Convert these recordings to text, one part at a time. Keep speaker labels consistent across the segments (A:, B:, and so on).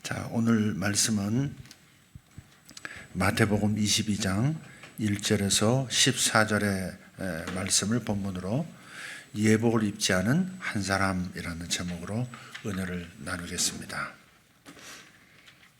A: 자, 오늘 말씀은 마태복음 22장 1절에서 14절의 말씀을 본문으로 예복을 입지 않은 한 사람이라는 제목으로 은혜를 나누겠습니다.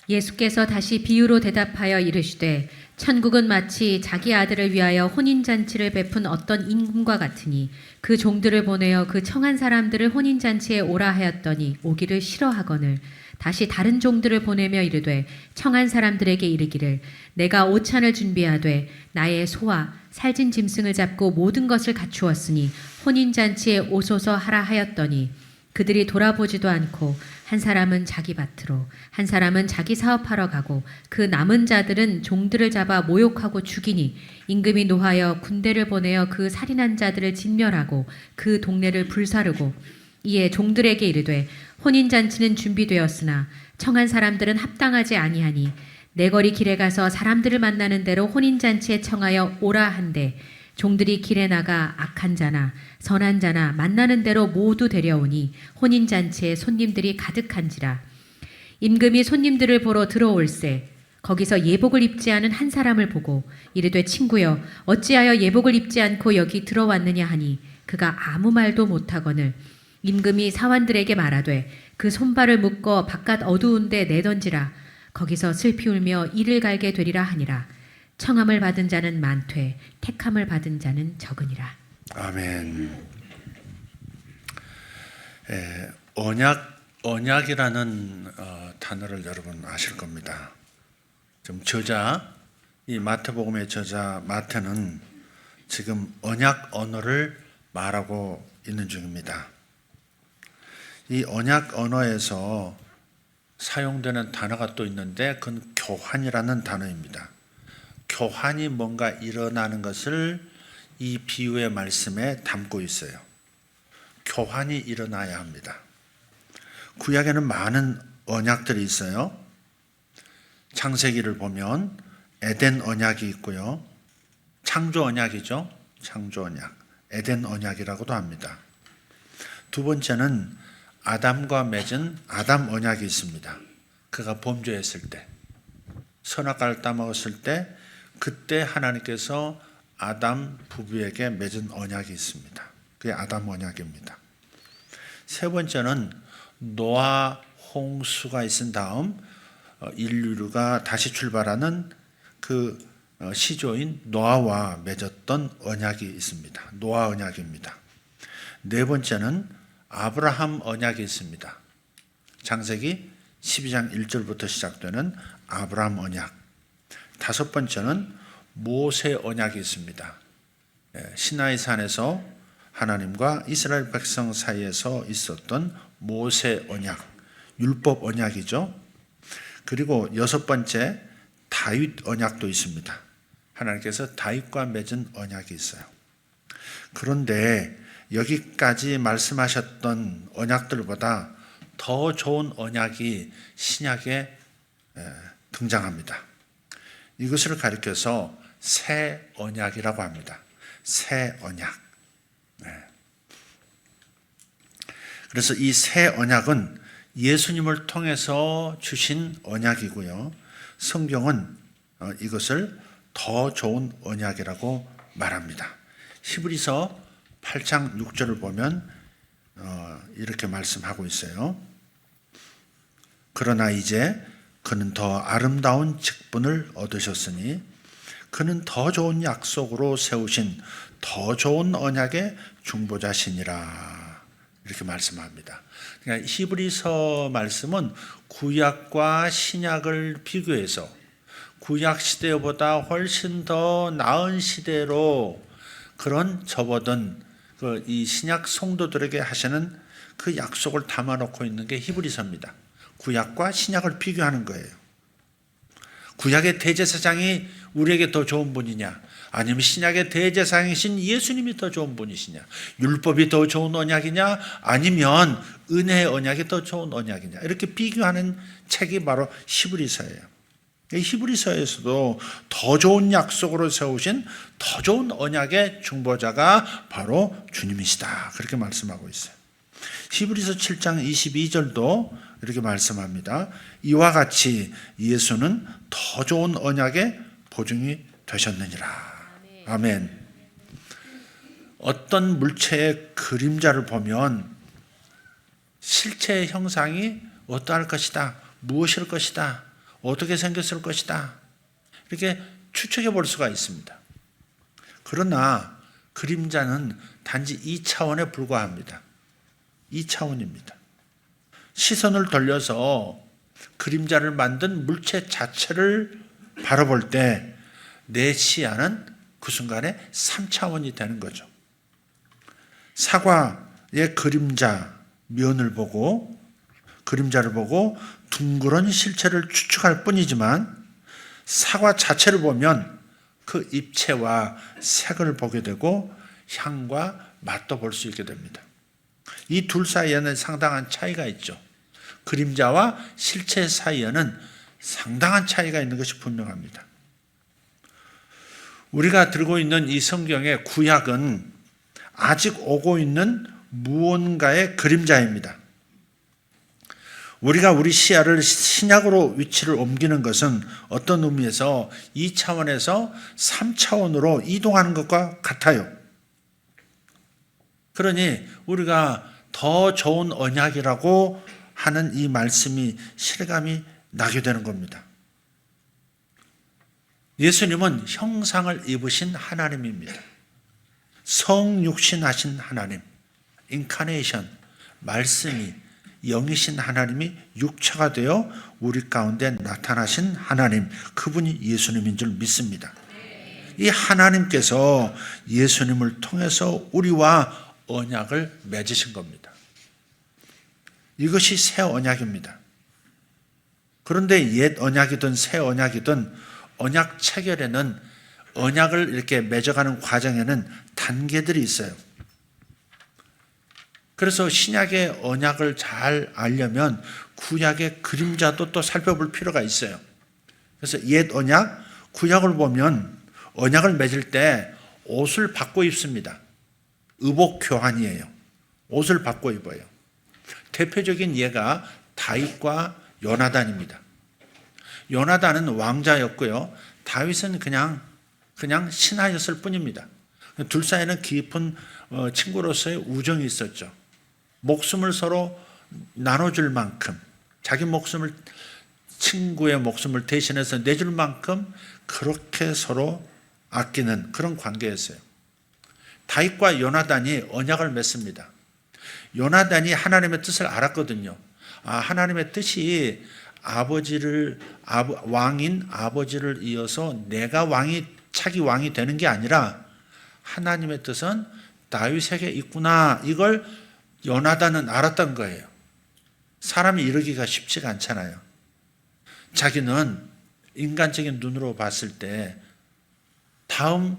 B: 예수께서 다시 비유로 대답하여 이르시되 천국은 마치 자기 아들을 위하여 혼인잔치를 베푼 어떤 임금과 같으니 그 종들을 보내어 그 청한 사람들을 혼인잔치에 오라 하였더니 오기를 싫어하거늘 다시 다른 종들을 보내며 이르되 청한 사람들에게 이르기를 내가 오찬을 준비하되 나의 소와 살진 짐승을 잡고 모든 것을 갖추었으니 혼인잔치에 오소서 하라 하였더니 그들이 돌아보지도 않고 한 사람은 자기 밭으로 한 사람은 자기 사업하러 가고 그 남은 자들은 종들을 잡아 모욕하고 죽이니 임금이 노하여 군대를 보내어 그 살인한 자들을 진멸하고 그 동네를 불사르고 이에 종들에게 이르되 혼인잔치는 준비되었으나 청한 사람들은 합당하지 아니하니 내 거리 길에 가서 사람들을 만나는 대로 혼인잔치에 청하여 오라 한대 종들이 길에 나가 악한 자나 선한 자나 만나는 대로 모두 데려오니 혼인잔치에 손님들이 가득한지라. 임금이 손님들을 보러 들어올세 거기서 예복을 입지 않은 한 사람을 보고 이르되 친구여 어찌하여 예복을 입지 않고 여기 들어왔느냐 하니 그가 아무 말도 못하거늘 임금이 사환들에게 말하되 그 손발을 묶어 바깥 어두운 데 내던지라. 거기서 슬피 울며 이를 갈게 되리라 하니라. 청함을 받은 자는 많되 택함을 받은 자는 적으니라.
A: 아멘. 언약이라는 단어를 여러분 아실 겁니다. 좀 이 마태복음의 저자 마태는 지금 언약 언어를 말하고 있는 중입니다. 이 언약 언어에서 사용되는 단어가 또 있는데 그건 교환이라는 단어입니다. 교환이 뭔가 일어나는 것을 이 비유의 말씀에 담고 있어요. 교환이 일어나야 합니다. 구약에는 많은 언약들이 있어요. 창세기를 보면 에덴 언약이 있고요. 창조 언약이죠. 창조 언약. 에덴 언약이라고도 합니다. 두 번째는 아담과 맺은 아담 언약이 있습니다. 그가 범죄했을 때, 선악과를 따먹었을 때 그때 하나님께서 아담 부부에게 맺은 언약이 있습니다. 그게 아담 언약입니다. 세 번째는 노아 홍수가 있은 다음 인류가 다시 출발하는 그 시조인 노아와 맺었던 언약이 있습니다. 노아 언약입니다. 네 번째는 아브라함 언약이 있습니다. 창세기 12장 1절부터 시작되는 아브라함 언약. 다섯 번째는 모세 언약이 있습니다. 시나이 산에서 하나님과 이스라엘 백성 사이에서 있었던 모세 언약, 율법 언약이죠. 그리고 여섯 번째 다윗 언약도 있습니다. 하나님께서 다윗과 맺은 언약이 있어요. 그런데 여기까지 말씀하셨던 언약들보다 더 좋은 언약이 신약에 등장합니다. 이것을 가리켜서 새 언약이라고 합니다. 새 언약. 그래서 이 새 언약은 예수님을 통해서 주신 언약이고요. 성경은 이것을 더 좋은 언약이라고 말합니다. 히브리서 8장 6절을 보면 이렇게 말씀하고 있어요. 그러나 이제 그는 더 아름다운 직분을 얻으셨으니 그는 더 좋은 약속으로 세우신 더 좋은 언약의 중보자시니라. 이렇게 말씀합니다. 그러니까 히브리서 말씀은 구약과 신약을 비교해서 구약 시대보다 훨씬 더 나은 시대로 그런 접어든 이 신약 성도들에게 하시는 그 약속을 담아놓고 있는 게 히브리서입니다. 구약과 신약을 비교하는 거예요. 구약의 대제사장이 우리에게 더 좋은 분이냐? 아니면 신약의 대제사장이신 예수님이 더 좋은 분이시냐? 율법이 더 좋은 언약이냐? 아니면 은혜의 언약이 더 좋은 언약이냐? 이렇게 비교하는 책이 바로 히브리서예요. 히브리서에서도 더 좋은 약속으로 세우신 더 좋은 언약의 중보자가 바로 주님이시다. 그렇게 말씀하고 있어요. 히브리서 7장 22절도 이렇게 말씀합니다. 이와 같이 예수는 더 좋은 언약의 보증이 되셨느니라. 아멘. 어떤 물체의 그림자를 보면 실체의 형상이 어떠할 것이다, 무엇일 것이다, 어떻게 생겼을 것이다, 이렇게 추측해 볼 수가 있습니다. 그러나 그림자는 단지 2차원에 불과합니다. 2차원입니다. 시선을 돌려서 그림자를 만든 물체 자체를 바라볼 때 내 시야는 그 순간에 3차원이 되는 거죠. 사과의 그림자를 보고 둥그런 실체를 추측할 뿐이지만 사과 자체를 보면 그 입체와 색을 보게 되고 향과 맛도 볼 수 있게 됩니다. 이 둘 사이에는 상당한 차이가 있죠. 그림자와 실체 사이에는 상당한 차이가 있는 것이 분명합니다. 우리가 들고 있는 이 성경의 구약은 아직 오고 있는 무언가의 그림자입니다. 우리가 우리 시야를 신약으로 위치를 옮기는 것은 어떤 의미에서 2차원에서 3차원으로 이동하는 것과 같아요. 그러니 우리가 더 좋은 언약이라고 하는 이 말씀이 실감이 나게 되는 겁니다. 예수님은 형상을 입으신 하나님입니다. 성육신하신 하나님, 인카네이션, 말씀이 영이신 하나님이 육체가 되어 우리 가운데 나타나신 하나님, 그분이 예수님인 줄 믿습니다. 이 하나님께서 예수님을 통해서 우리와 언약을 맺으신 겁니다. 이것이 새 언약입니다. 그런데 옛 언약이든 새 언약이든 언약 체결에는 언약을 이렇게 맺어가는 과정에는 단계들이 있어요. 그래서 신약의 언약을 잘 알려면 구약의 그림자도 또 살펴볼 필요가 있어요. 그래서 옛 언약, 구약을 보면 언약을 맺을 때 옷을 바꿔 입습니다. 의복 교환이에요. 옷을 바꿔 입어요. 대표적인 예가 다윗과 요나단입니다. 요나단은 왕자였고요. 다윗은 그냥 신하였을 뿐입니다. 둘 사이에는 깊은 친구로서의 우정이 있었죠. 목숨을 서로 나눠줄 만큼, 자기 목숨을, 친구의 목숨을 대신해서 내줄 만큼 그렇게 서로 아끼는 그런 관계였어요. 다윗과 요나단이 언약을 맺습니다. 요나단이 하나님의 뜻을 알았거든요. 하나님의 뜻이 왕인 아버지를 이어서 내가 차기 왕이 되는 게 아니라 하나님의 뜻은 다윗에게 있구나. 이걸 요나단은 알았던 거예요. 사람이 이루기가 쉽지가 않잖아요. 자기는 인간적인 눈으로 봤을 때 다음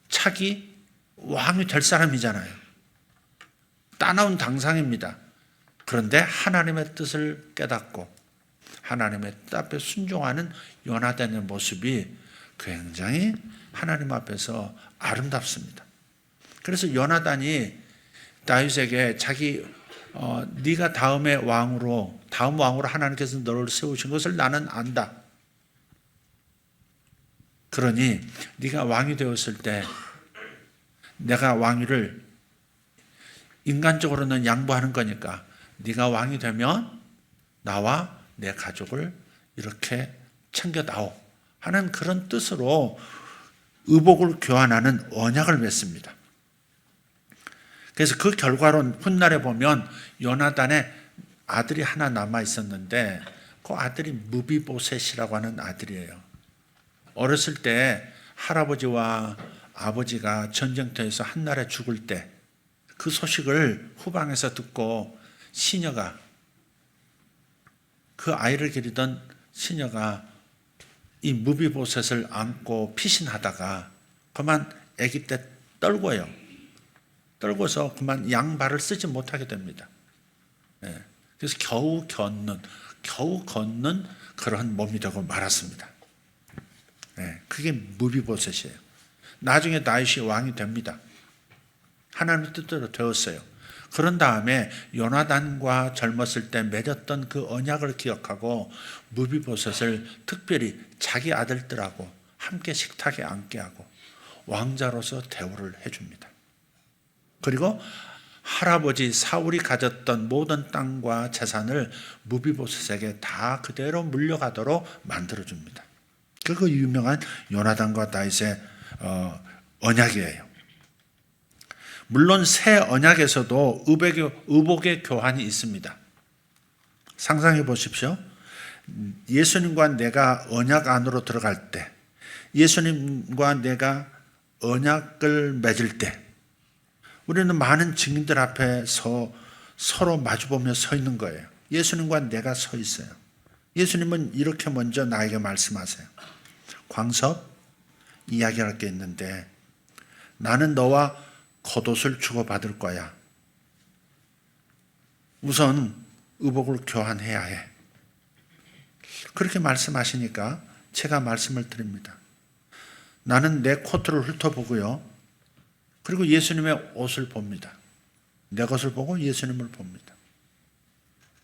A: 차기 왕이 될 사람이잖아요. 따나운 당상입니다. 그런데 하나님의 뜻을 깨닫고 하나님의 뜻 앞에 순종하는 요나단의 모습이 굉장히 하나님 앞에서 아름답습니다. 그래서 요나단이 다윗에게 네가 다음 왕으로 하나님께서 너를 세우신 것을 나는 안다. 그러니 네가 왕이 되었을 때 내가 왕위를 인간적으로는 양보하는 거니까 네가 왕이 되면 나와 내 가족을 이렇게 챙겨다오 하는 그런 뜻으로 의복을 교환하는 언약을 맺습니다. 그래서 그 결과로 훗날에 보면 요나단의 아들이 하나 남아 있었는데 그 아들이 무비보셋이라고 하는 아들이에요. 어렸을 때 할아버지와 아버지가 전쟁터에서 한날에 죽을 때 그 소식을 후방에서 듣고 그 아이를 기르던 시녀가 이 무비보셋을 안고 피신하다가 그만 아기 때 떨고서 그만 양발을 쓰지 못하게 됩니다. 그래서 겨우 걷는 그러한 몸이 되고 말았습니다. 그게 무비보셋이에요. 나중에 다윗이 왕이 됩니다. 하나님의 뜻대로 되었어요. 그런 다음에 요나단과 젊었을 때 맺었던 그 언약을 기억하고 무비보셋을 특별히 자기 아들들하고 함께 식탁에 앉게 하고 왕자로서 대우를 해줍니다. 그리고 할아버지 사울이 가졌던 모든 땅과 재산을 무비보셋에게 다 그대로 물려가도록 만들어줍니다. 그 유명한 요나단과 다윗의 언약이에요. 물론 새 언약에서도 의복의 교환이 있습니다. 상상해 보십시오. 예수님과 내가 언약 안으로 들어갈 때, 예수님과 내가 언약을 맺을 때, 우리는 많은 증인들 앞에서 서로 마주보며 서 있는 거예요. 예수님과 내가 서 있어요. 예수님은 이렇게 먼저 나에게 말씀하세요. 광섭, 이야기할 게 있는데 나는 너와 겉옷을 주고받을 거야. 우선 의복을 교환해야 해. 그렇게 말씀하시니까 제가 말씀을 드립니다. 나는 내 코트를 훑어보고요. 그리고 예수님의 옷을 봅니다. 내 것을 보고 예수님을 봅니다.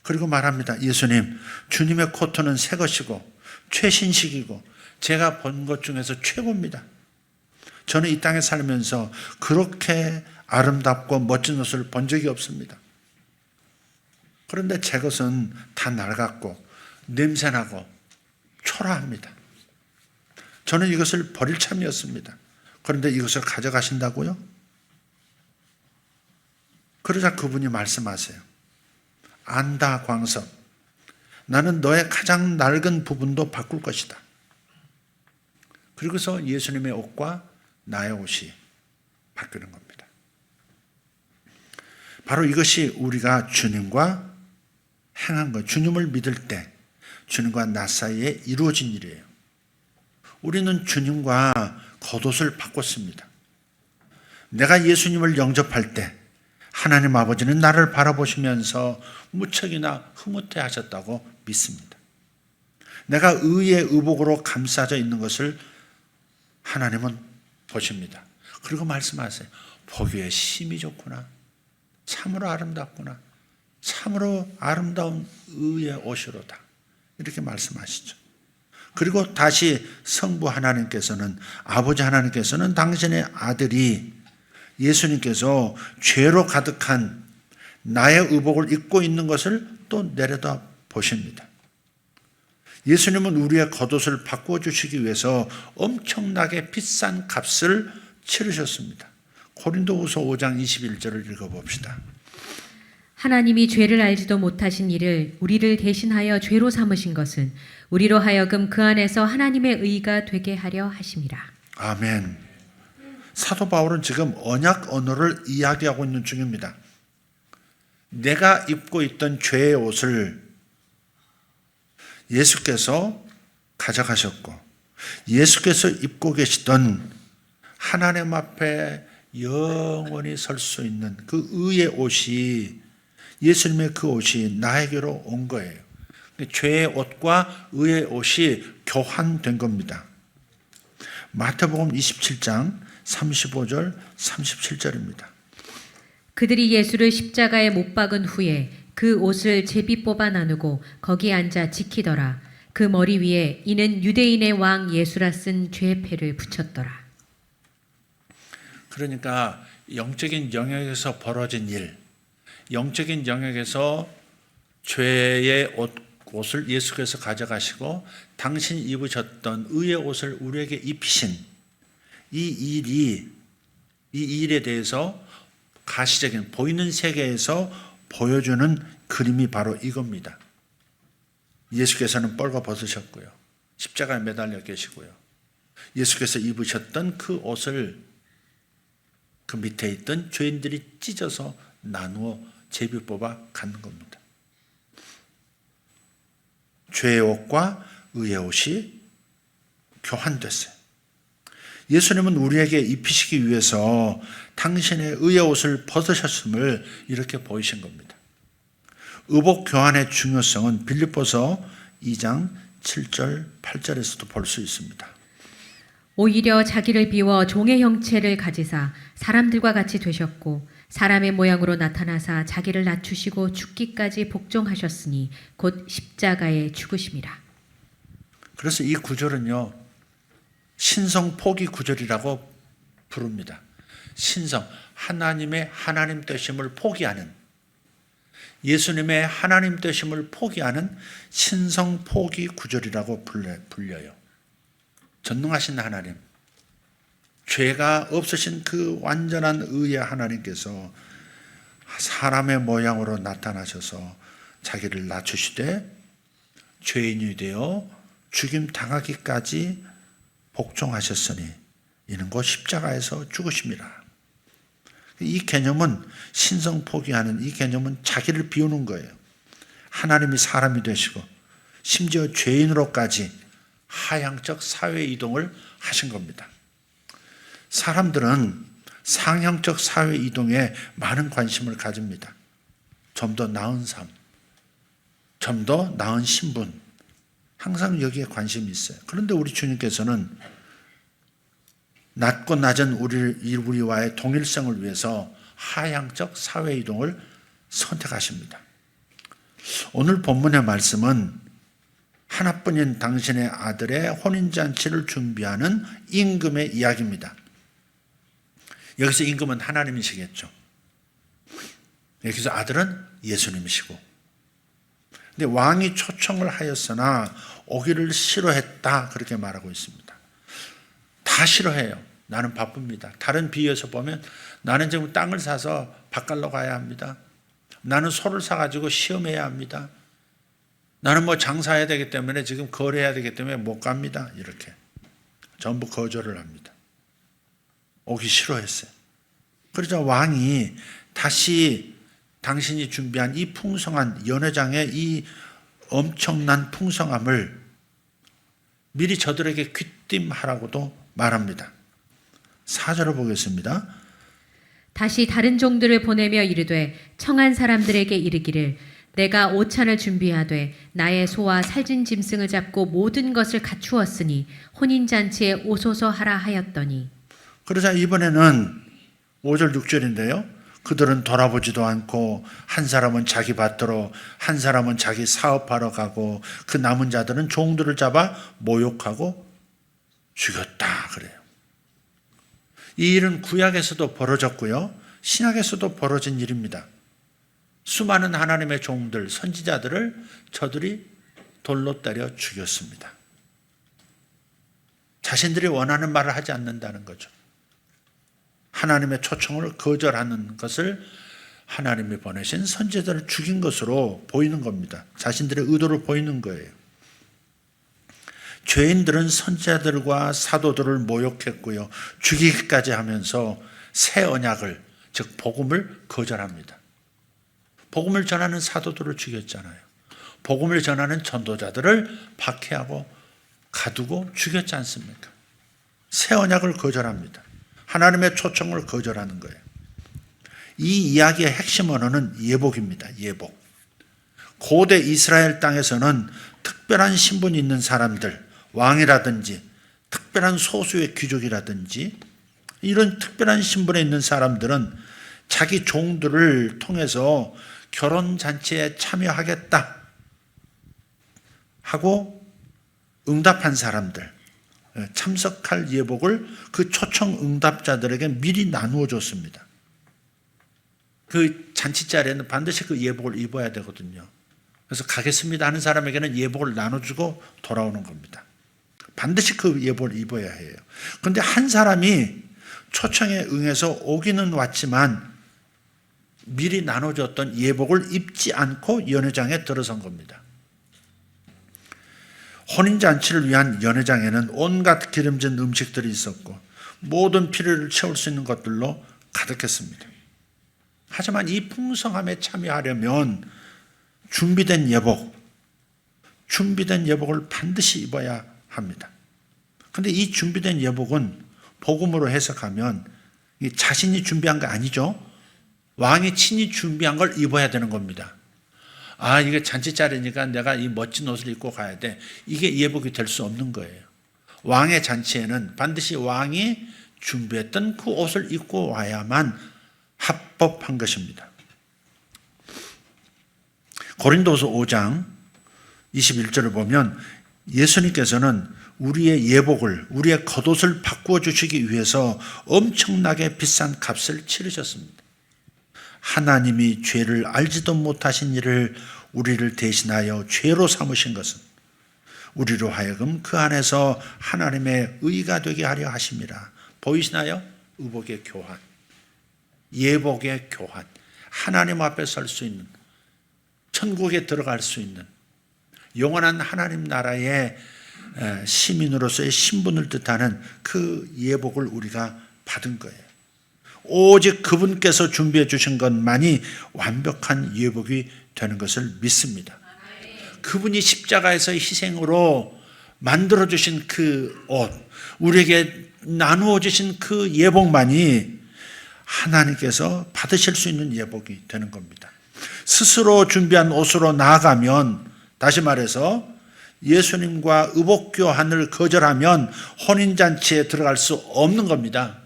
A: 그리고 말합니다. 예수님, 주님의 코트는 새 것이고 최신식이고 제가 본 것 중에서 최고입니다. 저는 이 땅에 살면서 그렇게 아름답고 멋진 옷을 본 적이 없습니다. 그런데 제 것은 다 낡았고 냄새나고 초라합니다. 저는 이것을 버릴 참이었습니다. 그런데 이것을 가져가신다고요? 그러자 그분이 말씀하세요. 안다, 광섭. 나는 너의 가장 낡은 부분도 바꿀 것이다. 그리고서 예수님의 옷과 나의 옷이 바뀌는 겁니다. 바로 이것이 우리가 주님과 행한 것, 주님을 믿을 때 주님과 나 사이에 이루어진 일이에요. 우리는 주님과 겉옷을 바꿨습니다. 내가 예수님을 영접할 때 하나님 아버지는 나를 바라보시면서 무척이나 흐뭇해 하셨다고 믿습니다. 내가 의의 의복으로 감싸져 있는 것을 하나님은 보십니다. 그리고 말씀하세요. 보기에 심히 좋구나. 참으로 아름답구나. 참으로 아름다운 의의 옷이로다. 이렇게 말씀하시죠. 그리고 다시 성부 하나님께서는, 아버지 하나님께서는 당신의 아들이 예수님께서 죄로 가득한 나의 의복을 입고 있는 것을 또 내려다 보십니다. 예수님은 우리의 겉옷을 바꿔주시기 위해서 엄청나게 비싼 값을 치르셨습니다. 고린도후서 5장 21절을 읽어봅시다.
B: 하나님이 죄를 알지도 못하신 이를 우리를 대신하여 죄로 삼으신 것은 우리로 하여금 그 안에서 하나님의 의가 되게 하려 하심이라.
A: 아멘. 사도 바울은 지금 언약 언어를 이야기하고 있는 중입니다. 내가 입고 있던 죄의 옷을 예수께서 가져가셨고 예수께서 입고 계시던 하나님 앞에 영원히 설 수 있는 그 의의 옷이, 예수님의 그 옷이 나에게로 온 거예요. 죄의 옷과 의의 옷이 교환된 겁니다. 마태복음 27장 35절 37절입니다.
B: 그들이 예수를 십자가에 못 박은 후에 그 옷을 제비 뽑아 나누고 거기 앉아 지키더라. 그 머리 위에 이는 유대인의 왕 예수라 쓴 죄패를 붙였더라.
A: 그러니까 영적인 영역에서 벌어진 일, 영적인 영역에서 죄의 옷을 예수께서 가져가시고 당신이 입으셨던 의의 옷을 우리에게 입히신 이 일에 대해서 가시적인 보이는 세계에서 보여주는 그림이 바로 이겁니다. 예수께서는 뻘거 벗으셨고요. 십자가에 매달려 계시고요. 예수께서 입으셨던 그 옷을 그 밑에 있던 죄인들이 찢어서 나누어 제비 뽑아 갖는 겁니다. 죄의 옷과 의의 옷이 교환됐어요. 예수님은 우리에게 입히시기 위해서 당신의 의의 옷을 벗으셨음을 이렇게 보이신 겁니다. 의복 교환의 중요성은 빌립보서 2장 7절 8절에서도 볼 수 있습니다.
B: 오히려 자기를 비워 종의 형체를 가지사 사람들과 같이 되셨고 사람의 모양으로 나타나사 자기를 낮추시고 죽기까지 복종하셨으니 곧 십자가에 죽으심이라.
A: 그래서 이 구절은요, 신성 포기 구절이라고 부릅니다. 신성, 하나님의 하나님 되심을 포기하는, 예수님의 하나님 되심을 포기하는 신성 포기 구절이라고 불려요. 전능하신 하나님, 죄가 없으신 그 완전한 의의 하나님께서 사람의 모양으로 나타나셔서 자기를 낮추시되 죄인이 되어 죽임 당하기까지 복종하셨으니 이는 곧 십자가에서 죽으심이라. 이 개념은 신성 포기하는 이 개념은 자기를 비우는 거예요. 하나님이 사람이 되시고 심지어 죄인으로까지 하향적 사회 이동을 하신 겁니다. 사람들은 상향적 사회 이동에 많은 관심을 가집니다. 좀 더 나은 삶, 좀 더 나은 신분, 항상 여기에 관심이 있어요. 그런데 우리 주님께서는 낮고 낮은 우리와의 동일성을 위해서 하향적 사회 이동을 선택하십니다. 오늘 본문의 말씀은 하나뿐인 당신의 아들의 혼인잔치를 준비하는 임금의 이야기입니다. 여기서 임금은 하나님이시겠죠. 여기서 아들은 예수님이시고. 근데 왕이 초청을 하였으나 오기를 싫어했다, 그렇게 말하고 있습니다. 다 싫어해요. 나는 바쁩니다. 다른 비유에서 보면 나는 지금 땅을 사서 밭갈러 가야 합니다. 나는 소를 사가지고 시험해야 합니다. 나는 뭐 장사해야 되기 때문에 지금 거래해야 되기 때문에 못 갑니다. 이렇게 전부 거절을 합니다. 오기 싫어했어요. 그러자 왕이 다시 당신이 준비한 이 풍성한 연회장의 이 엄청난 풍성함을 미리 저들에게 귀띔하라고도 말합니다. 4절을 보겠습니다.
B: 다시 다른 종들을 보내며 이르되 청한 사람들에게 이르기를 내가 오찬을 준비하되 나의 소와 살진 짐승을 잡고 모든 것을 갖추었으니 혼인잔치에 오소서 하라 하였더니.
A: 그러자 이번에는 5절 6절인데요. 그들은 돌아보지도 않고 한 사람은 자기 밭으로 한 사람은 자기 사업하러 가고 그 남은 자들은 종들을 잡아 모욕하고 죽였다 그래요. 이 일은 구약에서도 벌어졌고요. 신약에서도 벌어진 일입니다. 수많은 하나님의 종들, 선지자들을 저들이 돌로 때려 죽였습니다. 자신들이 원하는 말을 하지 않는다는 거죠. 하나님의 초청을 거절하는 것을 하나님이 보내신 선지자들을 죽인 것으로 보이는 겁니다. 자신들의 의도를 보이는 거예요. 죄인들은 선지자들과 사도들을 모욕했고요. 죽이기까지 하면서 새 언약을, 즉 복음을 거절합니다. 복음을 전하는 사도들을 죽였잖아요. 복음을 전하는 전도자들을 박해하고 가두고 죽였지 않습니까? 새 언약을 거절합니다. 하나님의 초청을 거절하는 거예요. 이 이야기의 핵심 언어는 예복입니다. 예복. 고대 이스라엘 땅에서는 특별한 신분이 있는 사람들, 왕이라든지 특별한 소수의 귀족이라든지 이런 특별한 신분에 있는 사람들은 자기 종들을 통해서 결혼잔치에 참여하겠다 하고 응답한 사람들, 참석할 예복을 그 초청 응답자들에게 미리 나누어 줬습니다. 그 잔치 자리에는 반드시 그 예복을 입어야 되거든요. 그래서 가겠습니다 하는 사람에게는 예복을 나눠주고 돌아오는 겁니다. 반드시 그 예복을 입어야 해요. 그런데 한 사람이 초청에 응해서 오기는 왔지만 미리 나눠줬던 예복을 입지 않고 연회장에 들어선 겁니다. 혼인잔치를 위한 연회장에는 온갖 기름진 음식들이 있었고 모든 필요를 채울 수 있는 것들로 가득했습니다. 하지만 이 풍성함에 참여하려면 준비된 예복을 반드시 입어야 합니다. 그런데 이 준비된 예복은 복음으로 해석하면 자신이 준비한 거 아니죠. 왕이 친히 준비한 걸 입어야 되는 겁니다. 아, 이게 잔치 자리니까 내가 이 멋진 옷을 입고 가야 돼. 이게 예복이 될 수 없는 거예요. 왕의 잔치에는 반드시 왕이 준비했던 그 옷을 입고 와야만 합법한 것입니다. 고린도서 5장 21절을 보면 예수님께서는 우리의 예복을, 우리의 겉옷을 바꾸어 주시기 위해서 엄청나게 비싼 값을 치르셨습니다. 하나님이 죄를 알지도 못하신 이를 우리를 대신하여 죄로 삼으신 것은 우리로 하여금 그 안에서 하나님의 의가 되게 하려 하심이라. 보이시나요? 의복의 교환, 예복의 교환, 하나님 앞에 설 수 있는, 천국에 들어갈 수 있는 영원한 하나님 나라의 시민으로서의 신분을 뜻하는 그 예복을 우리가 받은 거예요. 오직 그분께서 준비해 주신 것만이 완벽한 예복이 되는 것을 믿습니다. 그분이 십자가에서 희생으로 만들어 주신 그 옷, 우리에게 나누어 주신 그 예복만이 하나님께서 받으실 수 있는 예복이 되는 겁니다. 스스로 준비한 옷으로 나아가면, 다시 말해서 예수님과 의복 교환을 거절하면 혼인잔치에 들어갈 수 없는 겁니다.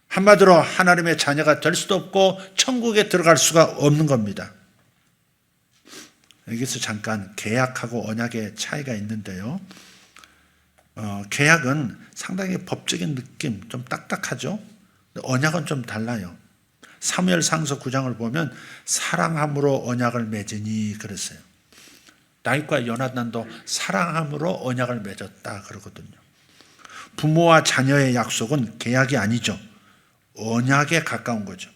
A: 한마디로 하나님의 자녀가 될 수도 없고 천국에 들어갈 수가 없는 겁니다. 여기서 잠깐 계약하고 언약의 차이가 있는데요. 계약은 상당히 법적인 느낌, 좀 딱딱하죠. 언약은 좀 달라요. 사무엘상서 9장을 보면 사랑함으로 언약을 맺으니 그랬어요. 다윗과 요나단도 사랑함으로 언약을 맺었다 그러거든요. 부모와 자녀의 약속은 계약이 아니죠. 언약에 가까운 거죠.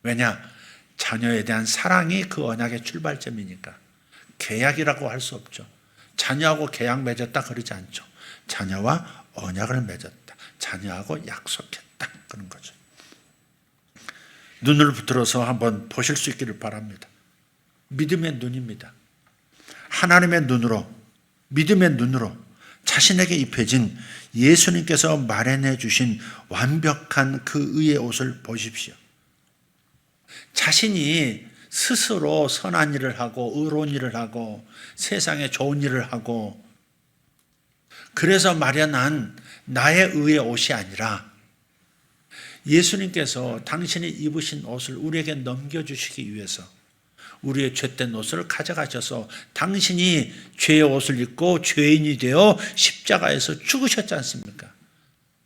A: 왜냐? 자녀에 대한 사랑이 그 언약의 출발점이니까. 계약이라고 할 수 없죠. 자녀하고 계약 맺었다 그러지 않죠. 자녀와 언약을 맺었다. 자녀하고 약속했다 그런 거죠. 눈을 붙들어서 한번 보실 수 있기를 바랍니다. 믿음의 눈입니다. 하나님의 눈으로, 믿음의 눈으로 자신에게 입혀진 예수님께서 마련해 주신 완벽한 그 의의 옷을 보십시오. 자신이 스스로 선한 일을 하고 의로운 일을 하고 세상에 좋은 일을 하고 그래서 마련한 나의 의의 옷이 아니라 예수님께서 당신이 입으신 옷을 우리에게 넘겨주시기 위해서 우리의 죄된 옷을 가져가셔서 당신이 죄의 옷을 입고 죄인이 되어 십자가에서 죽으셨지 않습니까?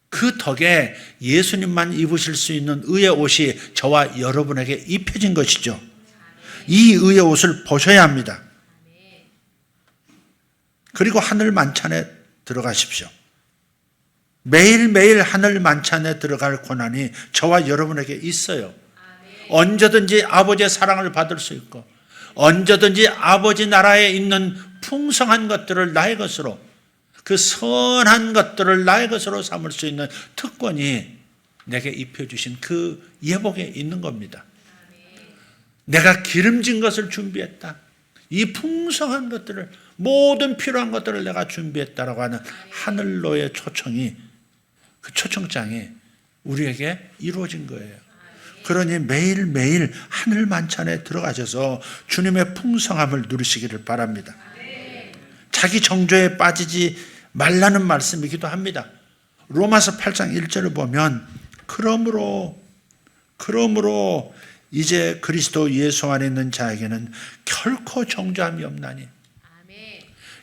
A: 그 덕에 예수님만 입으실 수 있는 의의 옷이 저와 여러분에게 입혀진 것이죠. 이 의의 옷을 보셔야 합니다. 그리고 하늘 만찬에 들어가십시오. 매일매일 하늘 만찬에 들어갈 권한이 저와 여러분에게 있어요. 언제든지 아버지의 사랑을 받을 수 있고 언제든지 아버지 나라에 있는 풍성한 것들을 나의 것으로, 그 선한 것들을 나의 것으로 삼을 수 있는 특권이 내게 입혀주신 그 예복에 있는 겁니다. 내가 기름진 것을 준비했다. 이 풍성한 것들을, 모든 필요한 것들을 내가 준비했다라고 하는 하늘로의 초청이, 그 초청장이 우리에게 이루어진 거예요. 그러니 매일매일 하늘 만찬에 들어가셔서 주님의 풍성함을 누리시기를 바랍니다. 자기 정죄에 빠지지 말라는 말씀이기도 합니다. 로마서 8장 1절을 보면 그러므로 이제 그리스도 예수 안에 있는 자에게는 결코 정죄함이 없나니.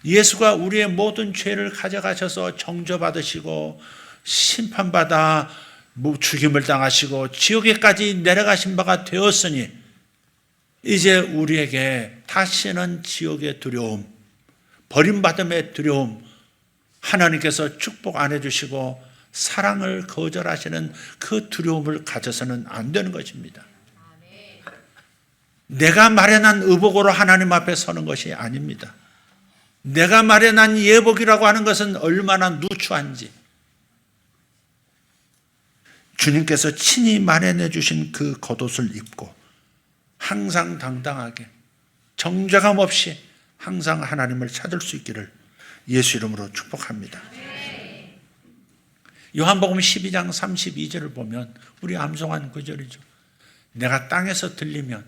A: 예수가 우리의 모든 죄를 가져가셔서 정죄받으시고 심판받아 죽임을 당하시고 지옥에까지 내려가신 바가 되었으니 이제 우리에게 다시는 지옥의 두려움, 버림받음의 두려움, 하나님께서 축복 안 해주시고 사랑을 거절하시는 그 두려움을 가져서는 안 되는 것입니다. 내가 마련한 의복으로 하나님 앞에 서는 것이 아닙니다. 내가 마련한 예복이라고 하는 것은 얼마나 누추한지, 주님께서 친히 마련해 주신 그 겉옷을 입고 항상 당당하게 정죄감 없이 항상 하나님을 찾을 수 있기를 예수 이름으로 축복합니다. 요한복음 12장 32절을 보면 우리 암송한 구절이죠. 내가 땅에서 들리면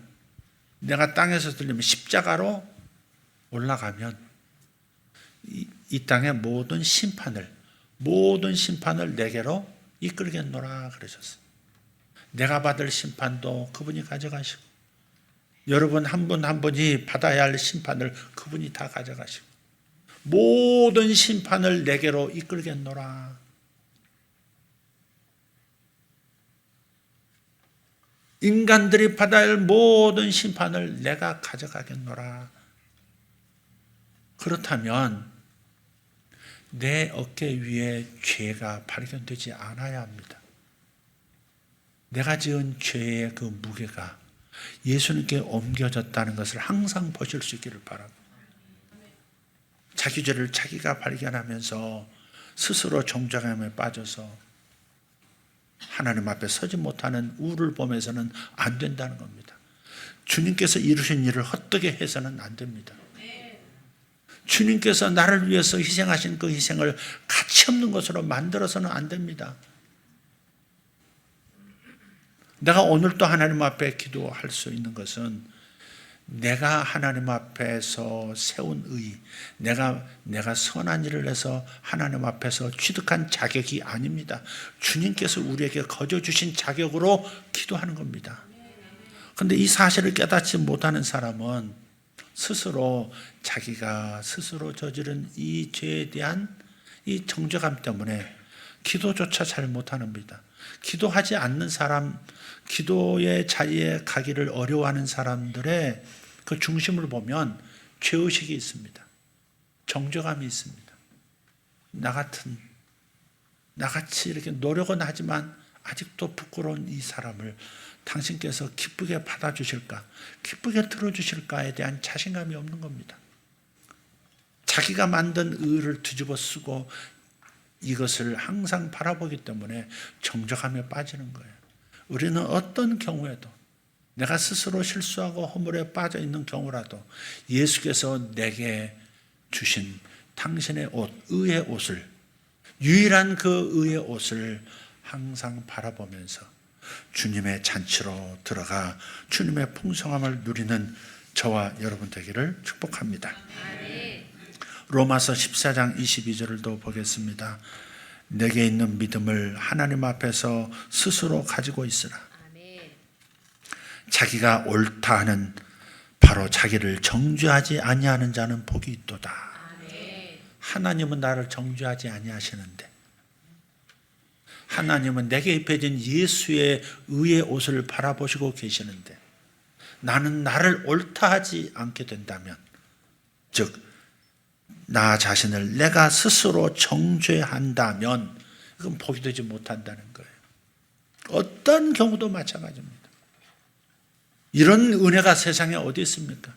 A: 십자가로 올라가면 이 땅의 모든 심판을 내게로 이끌겠노라 그러셨어요. 내가 받을 심판도 그분이 가져가시고, 여러분 한 분 한 분이 받아야 할 심판을 그분이 다 가져가시고, 모든 심판을 내게로 이끌겠노라. 인간들이 받아야 할 모든 심판을 내가 가져가겠노라. 그렇다면 내 어깨 위에 죄가 발견되지 않아야 합니다. 내가 지은 죄의 그 무게가 예수님께 옮겨졌다는 것을 항상 보실 수 있기를 바랍니다. 자기 죄를 자기가 발견하면서 스스로 정죄감에 빠져서 하나님 앞에 서지 못하는 우를 보면서는 안 된다는 겁니다. 주님께서 이루신 일을 헛되게 해서는 안 됩니다. 주님께서 나를 위해서 희생하신 그 희생을 가치 없는 것으로 만들어서는 안 됩니다. 내가 오늘도 하나님 앞에 기도할 수 있는 것은 내가 하나님 앞에서 세운 의, 내가 선한 일을 해서 하나님 앞에서 취득한 자격이 아닙니다. 주님께서 우리에게 거저 주신 자격으로 기도하는 겁니다. 그런데 이 사실을 깨닫지 못하는 사람은 스스로 자기가 스스로 저지른 이 죄에 대한 이 정죄감 때문에 기도조차 잘 못합니다. 기도하지 않는 사람, 기도의 자리에 가기를 어려워하는 사람들의 그 중심을 보면 죄의식이 있습니다. 정죄감이 있습니다. 나같이 이렇게 노력은 하지만 아직도 부끄러운 이 사람을 당신께서 기쁘게 받아주실까, 기쁘게 들어주실까에 대한 자신감이 없는 겁니다. 자기가 만든 의를 뒤집어 쓰고 이것을 항상 바라보기 때문에 정죄감에 빠지는 거예요. 우리는 어떤 경우에도 내가 스스로 실수하고 허물에 빠져 있는 경우라도 예수께서 내게 주신 당신의 옷, 의의 옷을, 유일한 그 의의 옷을 항상 바라보면서 주님의 잔치로 들어가 주님의 풍성함을 누리는 저와 여러분 되기를 축복합니다. 로마서 14장 22절을 또 보겠습니다. 내게 있는 믿음을 하나님 앞에서 스스로 가지고 있으라. 자기가 옳다 하는 바로 자기를 정죄하지 아니하는 자는 복이 있도다. 하나님은 나를 정죄하지 아니하시는데, 하나님은 내게 입혀진 예수의 의의 옷을 바라보시고 계시는데, 나는 나를 옳다 하지 않게 된다면, 즉 나 자신을 내가 스스로 정죄한다면 그건 복이 되지 못한다는 거예요. 어떤 경우도 마찬가지입니다. 이런 은혜가 세상에 어디 있습니까?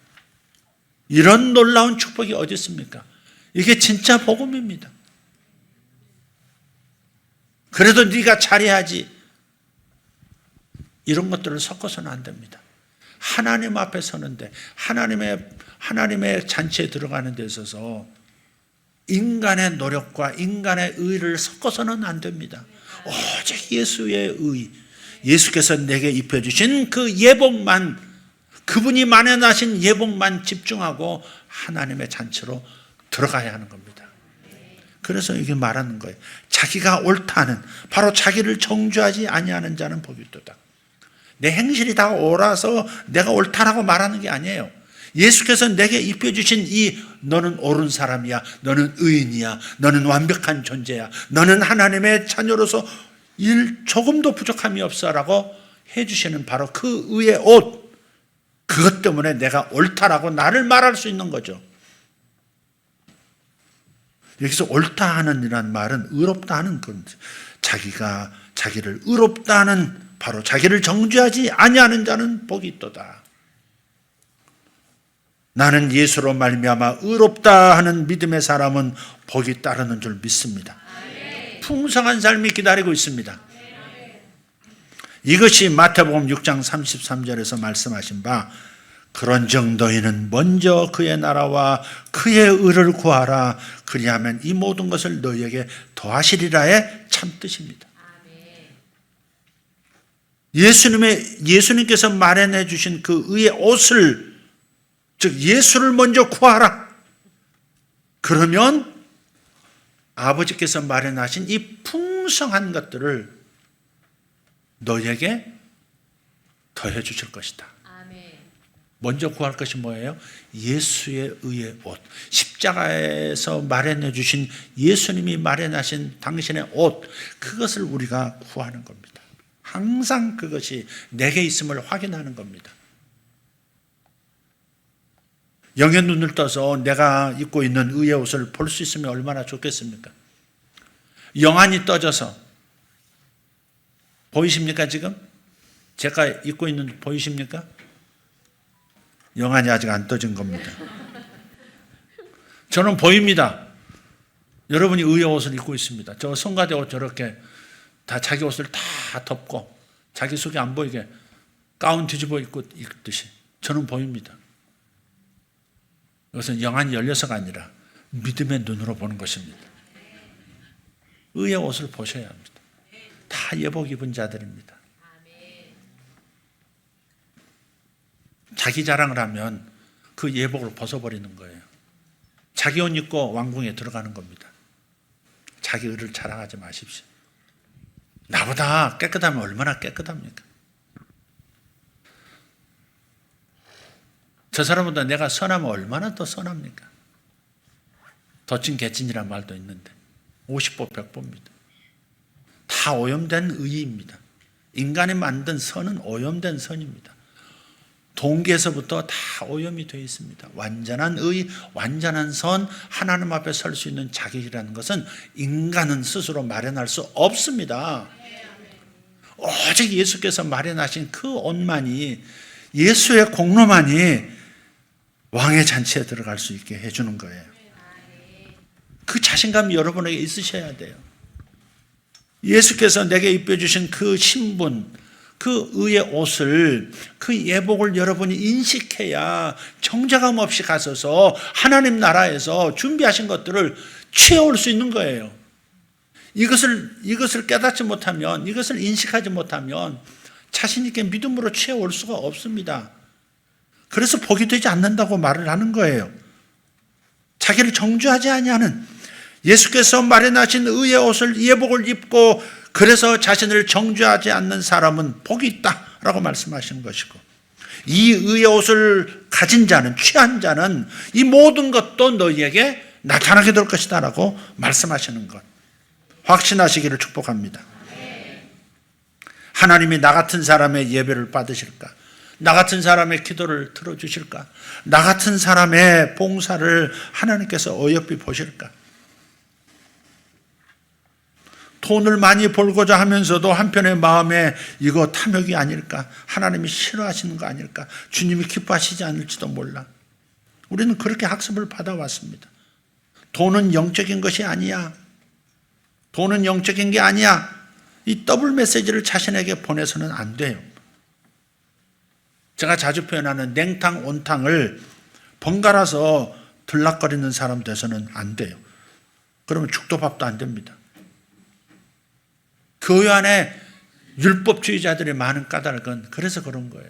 A: 이런 놀라운 축복이 어디 있습니까? 이게 진짜 복음입니다. 그래도 네가 잘해야지, 이런 것들을 섞어서는 안 됩니다. 하나님 앞에 서는데, 하나님의 잔치에 들어가는 데 있어서 인간의 노력과 인간의 의를 섞어서는 안 됩니다. 오직 예수의 의, 예수께서 내게 입혀주신 그 예복만, 그분이 마련하신 예복만 집중하고 하나님의 잔치로 들어가야 하는 겁니다. 그래서 이게 말하는 거예요. 자기가 옳다는, 바로 자기를 정죄하지 아니하는 자는 복이 있도다. 내 행실이 다 옳아서 내가 옳다라고 말하는 게 아니에요. 예수께서 내게 입혀주신 이 너는 옳은 사람이야, 너는 의인이야, 너는 완벽한 존재야, 너는 하나님의 자녀로서 조금도 부족함이 없어라고 해주시는 바로 그 의의 옷, 그것 때문에 내가 옳다라고 나를 말할 수 있는 거죠. 여기서 옳다 하는 이란 말은 의롭다 하는 건, 자기가 자기를 의롭다 하는, 바로 자기를 정죄하지 아니하는 자는 복이 있도다. 나는 예수로 말미암아 의롭다 하는 믿음의 사람은 복이 따르는 줄 믿습니다. 풍성한 삶이 기다리고 있습니다. 이것이 마태복음 6장 33절에서 말씀하신 바, 그런즉 너희는 먼저 그의 나라와 그의 의를 구하라, 그리하면 이 모든 것을 너희에게 더하시리라의 참뜻입니다. 예수님께서 마련해 주신 그 의의 옷을, 즉 예수를 먼저 구하라. 그러면 아버지께서 마련하신 이 풍성한 것들을 너희에게 더해 주실 것이다.
B: 아멘.
A: 먼저 구할 것이 뭐예요? 예수의 의의 옷. 십자가에서 마련해 주신 예수님이 마련하신 당신의 옷. 그것을 우리가 구하는 겁니다. 항상 그것이 내게 있음을 확인하는 겁니다. 영의 눈을 떠서 내가 입고 있는 의의 옷을 볼 수 있으면 얼마나 좋겠습니까? 영안이 떠져서 보이십니까 지금? 제가 입고 있는 보이십니까? 영안이 아직 안 떠진 겁니다. 저는 보입니다. 여러분이 의의 옷을 입고 있습니다. 저 성가대 옷 저렇게 다 자기 옷을 다 덮고 자기 속이 안 보이게 가운 뒤집어 입고 입듯이 저는 보입니다. 이것은 영안이 열려서가 아니라 믿음의 눈으로 보는 것입니다. 의의 옷을 보셔야 합니다. 다 예복 입은 자들입니다. 자기 자랑을 하면 그 예복을 벗어버리는 거예요. 자기 옷 입고 왕궁에 들어가는 겁니다. 자기 의를 자랑하지 마십시오. 나보다 깨끗하면 얼마나 깨끗합니까? 저 사람보다 내가 선하면 얼마나 더 선합니까? 덧진 개찐이란 말도 있는데 50보 100보입니다. 다 오염된 의입니다. 인간이 만든 선은 오염된 선입니다. 동기에서부터 다 오염이 되어 있습니다. 완전한 의, 완전한 선, 하나님 앞에 설 수 있는 자격이라는 것은 인간은 스스로 마련할 수 없습니다. 오직 예수께서 마련하신 그 옷만이, 예수의 공로만이 왕의 잔치에 들어갈 수 있게 해주는 거예요. 그 자신감이 여러분에게 있으셔야 돼요. 예수께서 내게 입혀주신 그 신분, 그 의의 옷을, 그 예복을 여러분이 인식해야 정죄감 없이 가서서 하나님 나라에서 준비하신 것들을 취해올 수 있는 거예요. 이것을 깨닫지 못하면, 이것을 인식하지 못하면 자신 있게 믿음으로 취해올 수가 없습니다. 그래서 복이 되지 않는다고 말을 하는 거예요. 자기를 정죄하지 아니하는, 예수께서 마련하신 의의 옷을, 예복을 입고 그래서 자신을 정죄하지 않는 사람은 복이 있다라고 말씀하시는 것이고, 이 의의 옷을 가진 자는, 취한 자는 이 모든 것도 너희에게 나타나게 될 것이다 라고 말씀하시는 것, 확신하시기를 축복합니다. 하나님이 나 같은 사람의 예배를 받으실까? 나 같은 사람의 기도를 들어주실까? 나 같은 사람의 봉사를 하나님께서 어여삐 보실까? 돈을 많이 벌고자 하면서도 한편의 마음에 이거 탐욕이 아닐까? 하나님이 싫어하시는 거 아닐까? 주님이 기뻐하시지 않을지도 몰라. 우리는 그렇게 학습을 받아왔습니다. 돈은 영적인 것이 아니야. 돈은 영적인 게 아니야. 이 더블 메시지를 자신에게 보내서는 안 돼요. 제가 자주 표현하는 냉탕, 온탕을 번갈아서 들락거리는 사람 돼서는 안 돼요. 그러면 죽도 밥도 안 됩니다. 교회 안에 율법주의자들의 많은 까닭은 그래서 그런 거예요.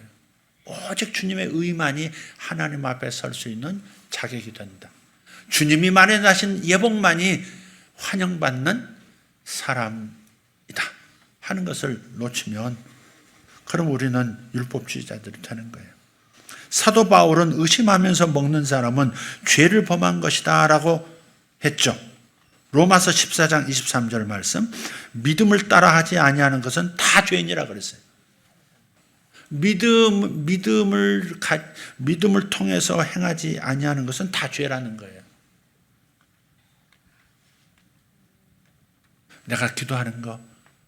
A: 오직 주님의 의만이 하나님 앞에 설 수 있는 자격이 된다. 주님이 마련하신 예복만이 환영받는 사람이다 하는 것을 놓치면, 그럼 우리는 율법주의자들이 되는 거예요. 사도 바울은 의심하면서 먹는 사람은 죄를 범한 것이다 라고 했죠. 로마서 14장 23절 말씀, 믿음을 따라하지 아니하는 것은 다 죄인이라 그랬어요. 믿음을 통해서 행하지 아니하는 것은 다 죄라는 거예요. 내가 기도하는 거,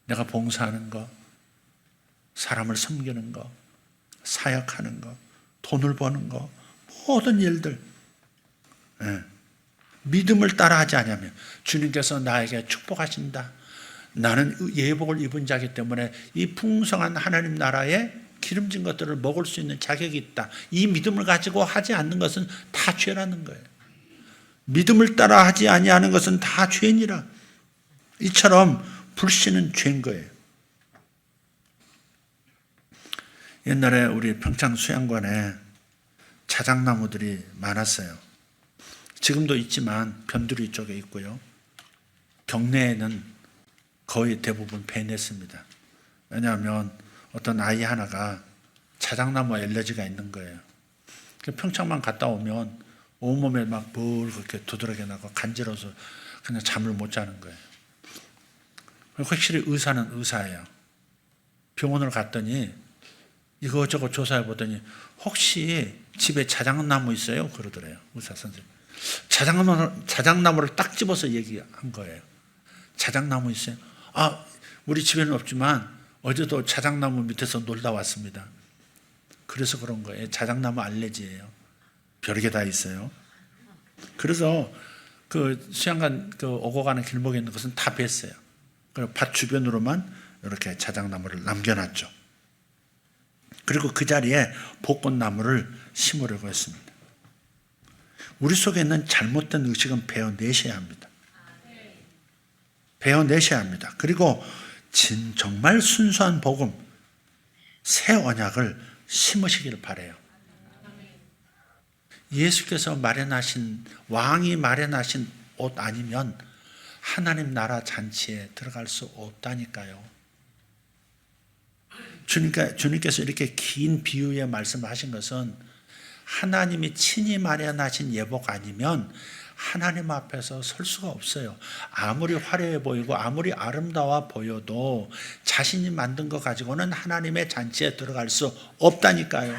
A: 내가 봉사하는 거, 사람을 섬기는 거, 사역하는 거, 돈을 버는 거, 모든 일들, 믿음을 따라하지 않으면 주님께서 나에게 축복하신다. 나는 예복을 입은 자이기 때문에 이 풍성한 하나님 나라의 기름진 것들을 먹을 수 있는 자격이 있다. 이 믿음을 가지고 하지 않는 것은 다 죄라는 거예요. 믿음을 따라하지 아니하는 것은 다 죄니라. 이처럼 불신은 죄인 거예요. 옛날에 우리 평창 수양관에 자작나무들이 많았어요. 지금도 있지만 변두리 쪽에 있고요. 경내에는 거의 대부분 베냈습니다. 왜냐하면 어떤 아이 하나가 자작나무 알레르기가 있는 거예요. 평창만 갔다 오면 온몸에 막 그렇게 두드러져 나고 간지러워서 그냥 잠을 못 자는 거예요. 확실히 의사는 의사예요. 병원을 갔더니 이거저거 조사해 보더니 혹시 집에 자작나무 있어요? 그러더래요. 의사 선생님. 자작나무를 딱 집어서 얘기한 거예요. 자작나무 있어요? 아, 우리 집에는 없지만 어제도 자작나무 밑에서 놀다 왔습니다. 그래서 그런 거예요. 자작나무 알레르기예요. 별게 다 있어요. 그래서 그 수양관 오고 가는 길목에 있는 것은 다 뱄어요. 그리고 밭 주변으로만 이렇게 자작나무를 남겨놨죠. 그리고 그 자리에 벚꽃나무를 심으려고 했습니다. 우리 속에 있는 잘못된 의식은 베어내셔야 합니다. 베어내셔야 합니다. 그리고 정말 순수한 복음, 새 언약을 심으시기를 바라요. 예수께서 마련하신, 왕이 마련하신 옷 아니면 하나님 나라 잔치에 들어갈 수 없다니까요. 주님께서 이렇게 긴 비유의 말씀을 하신 것은 하나님이 친히 마련하신 예복 아니면 하나님 앞에서 설 수가 없어요. 아무리 화려해 보이고 아무리 아름다워 보여도 자신이 만든 것 가지고는 하나님의 잔치에 들어갈 수 없다니까요.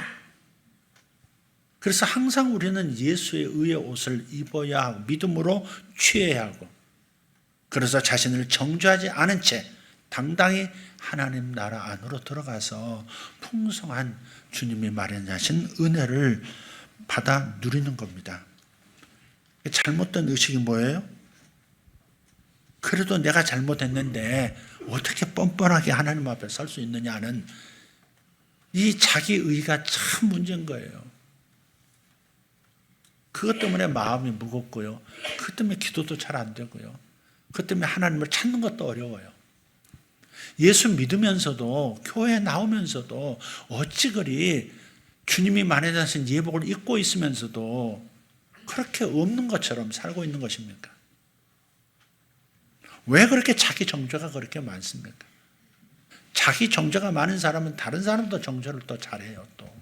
A: 그래서 항상 우리는 예수의 의의 옷을 입어야 하고 믿음으로 취해야 하고, 그래서 자신을 정죄하지 않은 채 당당히 하나님 나라 안으로 들어가서 풍성한 주님이 마련하신 은혜를 받아 누리는 겁니다. 잘못된 의식이 뭐예요? 그래도 내가 잘못했는데 어떻게 뻔뻔하게 하나님 앞에 설 수 있느냐는 이 자기의가 참 문제인 거예요. 그것 때문에 마음이 무겁고요. 그것 때문에 기도도 잘 안 되고요. 그것 때문에 하나님을 찾는 것도 어려워요. 예수 믿으면서도, 교회 나오면서도 어찌 그리 주님이 마련하신 예복을 입고 있으면서도 그렇게 없는 것처럼 살고 있는 것입니까? 왜 그렇게 자기 정죄가 그렇게 많습니까? 자기 정죄가 많은 사람은 다른 사람도 정죄를 또 잘해요, 또.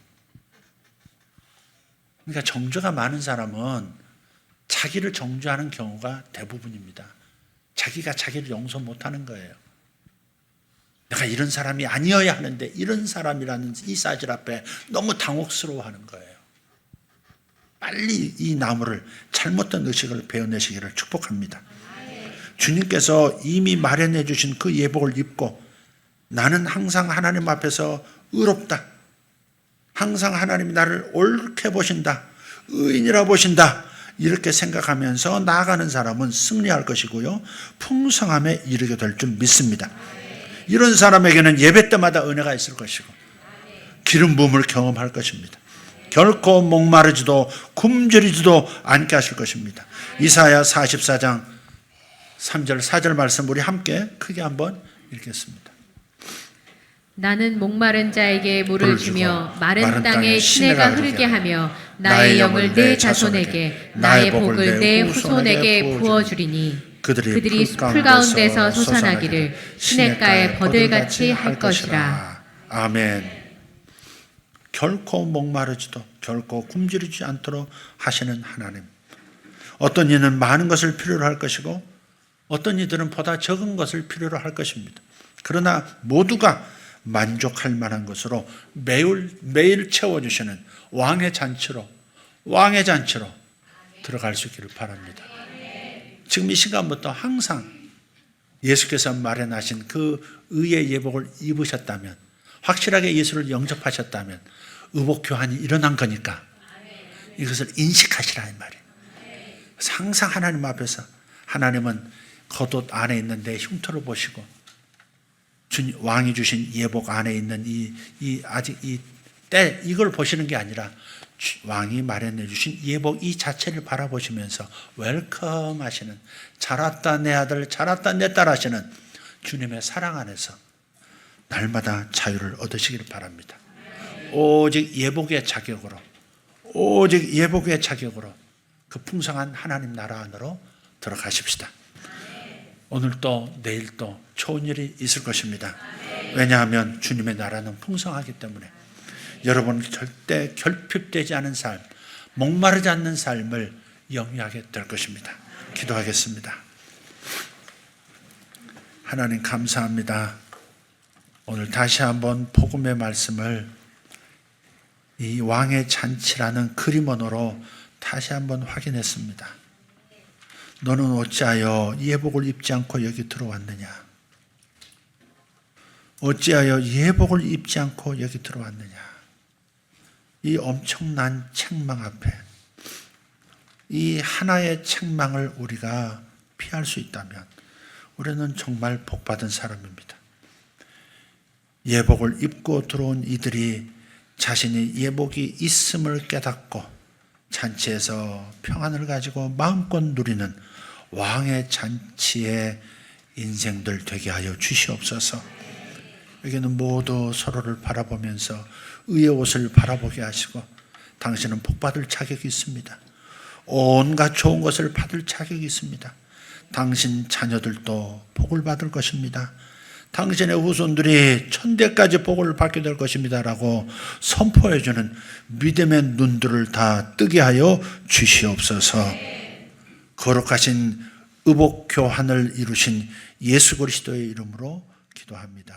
A: 그러니까 정죄가 많은 사람은 자기를 정죄하는 경우가 대부분입니다. 자기가 자기를 용서 못하는 거예요. 내가 이런 사람이 아니어야 하는데 이런 사람이라는 이 사실 앞에 너무 당혹스러워하는 거예요. 빨리 이 나무를, 잘못된 의식을 베어내시기를 축복합니다. 주님께서 이미 마련해 주신 그 예복을 입고 나는 항상 하나님 앞에서 의롭다, 항상 하나님이 나를 옳게 보신다, 의인이라 보신다, 이렇게 생각하면서 나아가는 사람은 승리할 것이고요, 풍성함에 이르게 될 줄 믿습니다. 이런 사람에게는 예배 때마다 은혜가 있을 것이고 기름 부음을 경험할 것입니다. 결코 목마르지도 굶주리지도 않게 하실 것입니다. 이사야 44장 3절 4절 말씀 우리 함께 크게 한번 읽겠습니다.
B: 나는 목마른 자에게 물을 주며 마른 땅에 시내가 흐르게 하며 나의 영을 내 자손에게 나의 복을 내 후손에게 부어주리니 그들이 풀 가운데서 솟아나기를 시냇가에 버들같이 할 것이라.
A: 아멘. 결코 목마르지도 결코 굶주리지 않도록 하시는 하나님. 어떤 이는 많은 것을 필요로 할 것이고 어떤 이들은 보다 적은 것을 필요로 할 것입니다. 그러나 모두가 만족할 만한 것으로 매일 채워주시는 왕의 잔치로 들어갈 수 있기를 바랍니다. 지금 이 시간부터 항상 예수께서 마련하신 그 의의 예복을 입으셨다면, 확실하게 예수를 영접하셨다면 의복 교환이 일어난 거니까 이것을 인식하시라 이 말이에요. 그래서 항상 하나님 앞에서 하나님은 겉옷 안에 있는 내 흉터를 보시고 왕이 주신 예복 안에 있는 이걸 보시는 게 아니라 왕이 마련해 주신 예복 이 자체를 바라보시면서 웰컴 하시는, 잘 왔다 내 아들, 잘 왔다 내 딸 하시는 주님의 사랑 안에서 날마다 자유를 얻으시기를 바랍니다. 오직 예복의 자격으로 그 풍성한 하나님 나라 안으로 들어가십시다. 오늘도 내일도 좋은 일이 있을 것입니다. 왜냐하면 주님의 나라는 풍성하기 때문에 여러분 절대 결핍되지 않은 삶, 목마르지 않는 삶을 영위하게 될 것입니다. 기도하겠습니다. 하나님 감사합니다. 오늘 다시 한번 복음의 말씀을 이 왕의 잔치라는 그림 언어로 다시 한번 확인했습니다. 너는 어찌하여 예복을 입지 않고 여기 들어왔느냐? 어찌하여 예복을 입지 않고 여기 들어왔느냐? 이 엄청난 책망 앞에 이 하나의 책망을 우리가 피할 수 있다면 우리는 정말 복받은 사람입니다. 예복을 입고 들어온 이들이 자신이 예복이 있음을 깨닫고 잔치에서 평안을 가지고 마음껏 누리는 왕의 잔치의 인생들 되게 하여 주시옵소서. 여기는 모두 서로를 바라보면서 의의 옷을 바라보게 하시고 당신은 복받을 자격이 있습니다. 온갖 좋은 것을 받을 자격이 있습니다. 당신 자녀들도 복을 받을 것입니다. 당신의 후손들이 천대까지 복을 받게 될 것입니다 라고 선포해주는 믿음의 눈들을 다 뜨게 하여 주시옵소서. 거룩하신 의복 교환을 이루신 예수 그리스도의 이름으로 기도합니다.